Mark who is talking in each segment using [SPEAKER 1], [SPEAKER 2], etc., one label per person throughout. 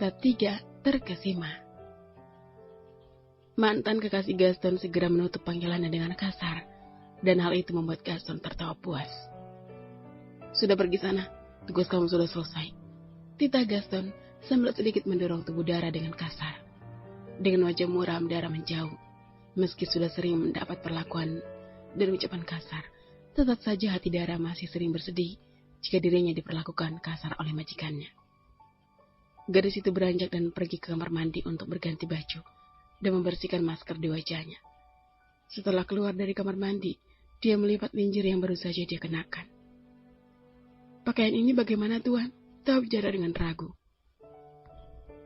[SPEAKER 1] Chapter 3 Terkesima. Mantan kekasih Gaston segera menutup panggilannya dengan kasar, dan hal itu membuat Gaston tertawa puas. Sudah pergi sana, tugas kamu sudah selesai. Titah Gaston sambil sedikit mendorong tubuh Dara dengan kasar. Dengan wajah muram, Dara menjauh. Meski sudah sering mendapat perlakuan dan ucapan kasar, tetap saja hati Dara masih sering bersedih jika dirinya diperlakukan kasar oleh majikannya. Gadis itu beranjak dan pergi ke kamar mandi untuk berganti baju dan membersihkan masker di wajahnya. Setelah keluar dari kamar mandi, dia melihat linjir yang baru saja dia kenakan. Pakaian ini bagaimana, Tuan? Tahu Dara dengan ragu.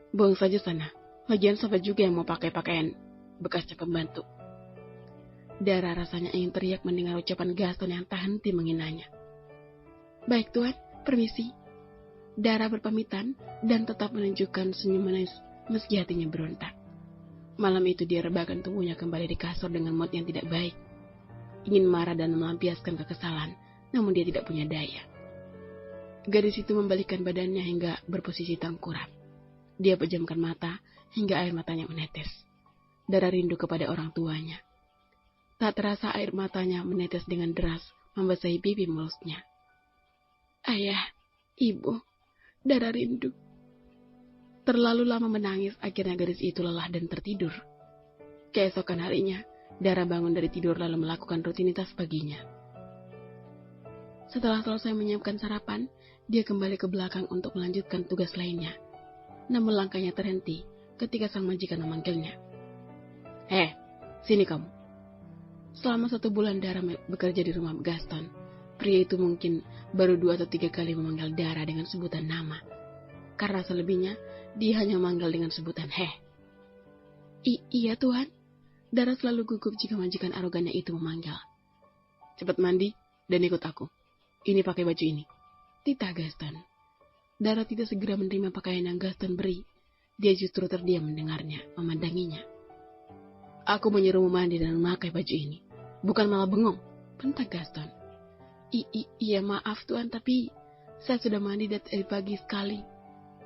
[SPEAKER 1] Buang saja sana. Lagian siapa juga yang mau pakai pakaian bekasnya pembantu. Dara rasanya ingin teriak mendengar ucapan Gaston yang tak henti menghinanya. Baik, Tuan, permisi. Dara berpamitan dan tetap menunjukkan senyum manis meski hatinya berontak. Malam itu dia rebahkan tubuhnya kembali di kasur dengan mood yang tidak baik. Ingin marah dan melampiaskan kekesalan, namun dia tidak punya daya. Gadis itu membalikkan badannya hingga berposisi tengkurap. Dia pejamkan mata hingga air matanya menetes. Dara rindu kepada orang tuanya. Tak terasa air matanya menetes dengan deras membasahi pipi mulusnya. Ayah, Ibu, Dara rindu. Terlalu lama menangis, akhirnya gadis itu lelah dan tertidur. Keesokan harinya, Dara bangun dari tidur lalu melakukan rutinitas paginya. Setelah selesai menyiapkan sarapan, dia kembali ke belakang untuk melanjutkan tugas lainnya. Namun langkahnya terhenti ketika sang majikan memanggilnya. Sini kamu. Selama 1 bulan Dara bekerja di rumah Gaston, pria itu mungkin baru 2 atau 3 kali memanggil Dara dengan sebutan nama. Karena selebihnya, dia hanya memanggil dengan sebutan Iya, Tuhan. Dara selalu gugup jika majikan arogannya itu memanggil. Cepat mandi dan ikut aku. Ini pakai baju ini. Titah Gaston. Dara tidak segera menerima pakaian yang Gaston beri. Dia justru terdiam mendengarnya, memandanginya. Aku menyuruhmu mandi dan memakai baju ini. Bukan malah bengong, bentak Gaston. Iya maaf Tuan, tapi saya sudah mandi dari pagi sekali.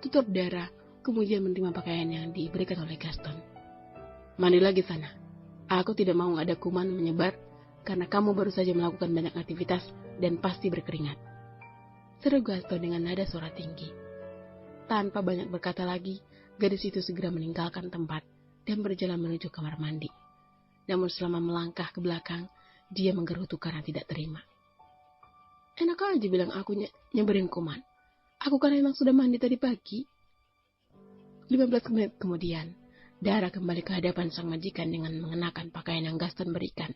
[SPEAKER 1] Tutup Dara, kemudian menerima pakaian yang diberikan oleh Gaston. Mandi lagi sana. Aku tidak mau ada kuman menyebar karena kamu baru saja melakukan banyak aktivitas dan pasti berkeringat. Seru Gaston dengan nada suara tinggi. Tanpa banyak berkata lagi, gadis itu segera meninggalkan tempat dan berjalan menuju kamar mandi. Namun selama melangkah ke belakang, dia menggerutu karena tidak terima. Enak aja bilang aku nyeberin kuman. Aku kan emang sudah mandi tadi pagi. 15 menit kemudian, Dara kembali ke hadapan sang majikan dengan mengenakan pakaian yang Gaston berikan.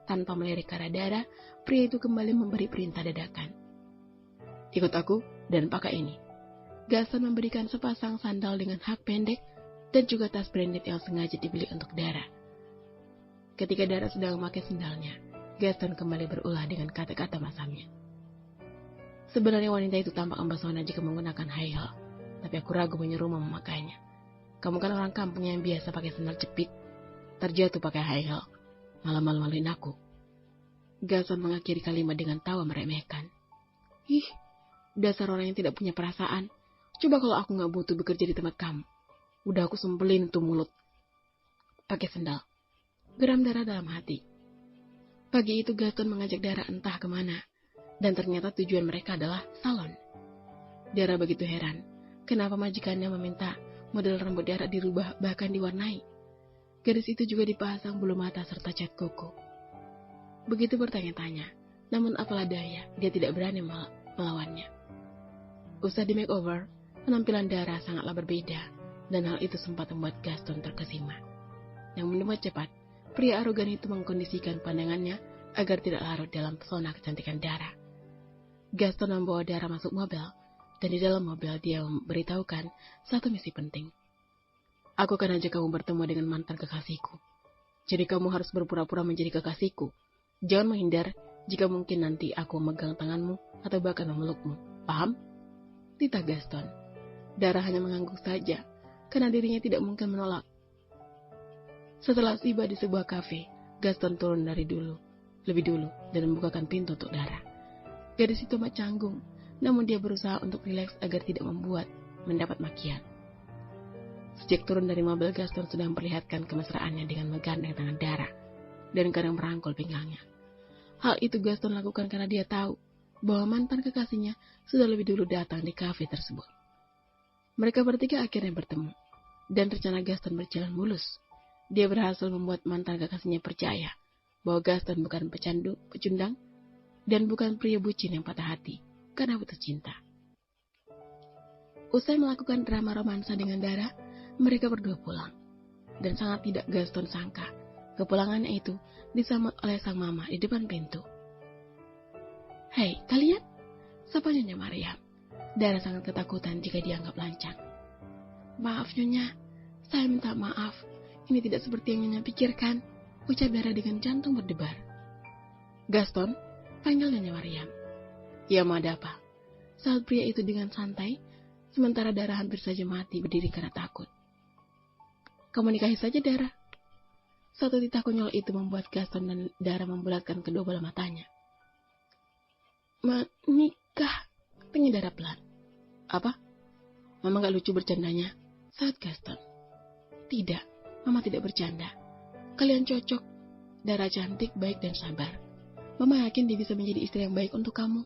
[SPEAKER 1] Tanpa melirik ke arah Dara, pria itu kembali memberi perintah dadakan. Ikut aku dan pakai ini. Gaston memberikan sepasang sandal dengan hak pendek dan juga tas branded yang sengaja dibeli untuk Dara. Ketika Dara sedang memakai sandalnya, Gaston kembali berulah dengan kata-kata masamnya. Sebenarnya wanita itu tampak mempesona jika menggunakan high heel, tapi aku ragu menyuruhmu memakainya. Kamu kan orang kampung yang biasa pakai sandal jepit, terjatuh pakai high heel, malah malu-maluin aku. Gaston mengakhiri kalimat dengan tawa meremehkan. Ih, dasar orang yang tidak punya perasaan. Coba kalau aku gak butuh bekerja di tempat kamu. Udah aku sempelin tuh mulut pakai sandal. Geram Dara dalam hati. Pagi itu Gaston mengajak Dara entah kemana. Dan ternyata tujuan mereka adalah salon. Dara begitu heran, kenapa majikannya meminta model rambut Dara dirubah bahkan diwarnai. Gadis itu juga dipasang bulu mata serta cat kuku. Begitu bertanya-tanya, namun apalah daya, dia tidak berani melawannya. Usai di makeover, penampilan Dara sangatlah berbeda, dan hal itu sempat membuat Gaston terkesima. Namun dengan cepat, pria arogan itu mengkondisikan pandangannya agar tidak larut dalam pesona kecantikan Dara. Gaston membawa Dara masuk mobil, dan di dalam mobil dia memberitahukan satu misi penting. Aku akan ajak kamu bertemu dengan mantan kekasihku. Jadi kamu harus berpura-pura menjadi kekasihku. Jangan menghindar jika mungkin nanti aku memegang tanganmu atau bahkan memelukmu. Paham? Titah Gaston. Dara hanya mengangguk saja, karena dirinya tidak mungkin menolak. Setelah tiba di sebuah kafe, Gaston turun lebih dulu, dan membukakan pintu untuk Dara. Gadis itu amat canggung, namun dia berusaha untuk rileks agar tidak mendapat makian. Sejak turun dari mobil, Gaston sudah memperlihatkan kemesraannya dengan menggandeng tangan Dara dan kadang merangkul pinggangnya. Hal itu Gaston lakukan karena dia tahu bahwa mantan kekasihnya sudah lebih dulu datang di kafe tersebut. Mereka bertiga akhirnya bertemu, dan rencana Gaston berjalan mulus. Dia berhasil membuat mantan kekasihnya percaya bahwa Gaston bukan pecundang, dan bukan pria bucin yang patah hati karena putus cinta. Usai melakukan drama romansa dengan Dara, mereka berdua pulang. Dan sangat tidak Gaston sangka, kepulangannya itu disambut oleh sang mama di depan pintu. "Hei, kalian?" Sapa Nyonya Mariam. Dara sangat ketakutan jika dianggap lancang. "Maaf Nyonya, saya minta maaf. Ini tidak seperti yang Nyonya pikirkan," ucap Dara dengan jantung berdebar. "Gaston," panggil Nyonya Mariam. "Ya, mau ada apa?" Saat pria itu dengan santai, sementara Dara hampir saja mati berdiri karena takut. "Kamu nikahi saja, Dara." Satu titah konyol itu membuat Gaston dan Dara membulatkan kedua bola matanya. "Menikah?" tanya Dara pelan. "Apa? Mama gak lucu bercandanya?" saat Gaston. "Tidak, Mama tidak bercanda. Kalian cocok. Dara cantik, baik, dan sabar. Mama yakin dia bisa menjadi istri yang baik untuk kamu,"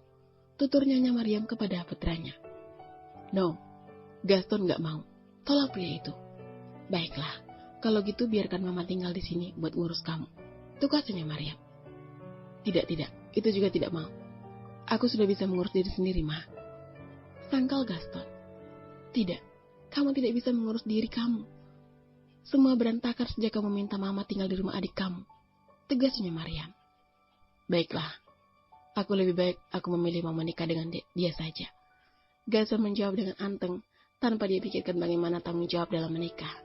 [SPEAKER 1] tutur Nyonya Mariam kepada putranya. "No, Gaston gak mau. Tolak pria itu." "Baiklah, kalau gitu biarkan Mama tinggal di sini buat ngurus kamu," tukas Nyonya Mariam. Tidak, itu juga tidak mau. "Aku sudah bisa mengurus diri sendiri, Ma," sangkal Gaston. "Tidak, kamu tidak bisa mengurus diri kamu. Semua berantakan sejak kamu minta Mama tinggal di rumah adik kamu," tegas Nyonya Mariam. "Baiklah, lebih baik aku memilih mau menikah dengan dia saja," Gaston menjawab dengan anteng, tanpa dia pikirkan bagaimana tanggung jawab dalam menikah.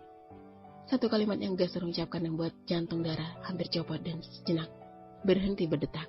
[SPEAKER 1] Satu kalimat yang Gaston ucapkan membuat jantung Dara hampir copot dan sejenak berhenti berdetak.